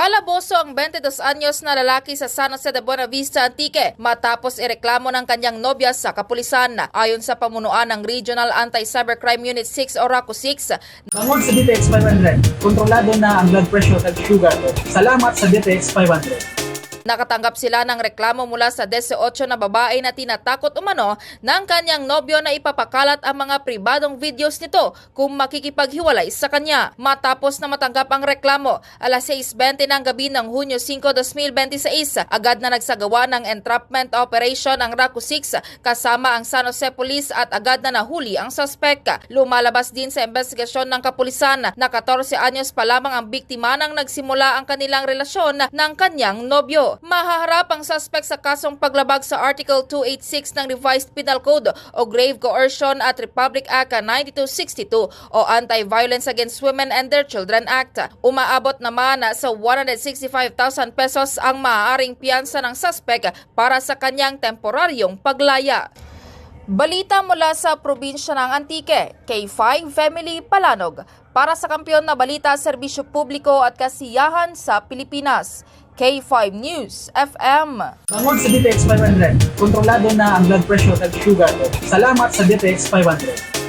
Kalaboso ang 22 anyos na lalaki sa San Jose de Buena Vista, Antique matapos ireklamo ng kanyang nobya sa kapulisan. Ayon sa pamunuan ng Regional Anti-Cybercrime Unit 6 o RACO 6, Bangod sa DTX 500, kontrolado na ang blood pressure at sugar ko. Salamat sa DTX 500. nakatanggap sila ng reklamo mula sa 18 na babae na tinatakot umano ng kanyang nobyo na ipapakalat ang mga pribadong videos nito kung makikipaghiwalay sa kanya. Matapos na matanggap ang reklamo, alas 6:20 ng gabi ng Hunyo 5, 2026, agad na nagsagawa ng entrapment operation ang RACO 6 kasama ang San Jose Police at agad na nahuli ang suspect. Lumalabas din sa investigasyon ng kapulisan na 14 anyos pa lamang ang biktima nang nagsimula ang kanilang relasyon ng kanyang nobyo. Mahaharap ang suspect sa kasong paglabag sa Article 286 ng Revised Penal Code o Grave Coercion at Republic Act 9262 o Anti-Violence Against Women and Their Children Act. Umaabot naman sa 165,000 pesos ang maaaring piyansa ng suspect para sa kanyang temporaryong paglaya. Balita mula sa probinsya ng Antique, K5 Family Palanog. Para sa kampiyon na balita, serbisyo publiko at kasiyahan sa Pilipinas. K5 News FM. Bangod sa DTX 500, kontrolado na ang blood pressure at sugar ko. Salamat sa DTX 500.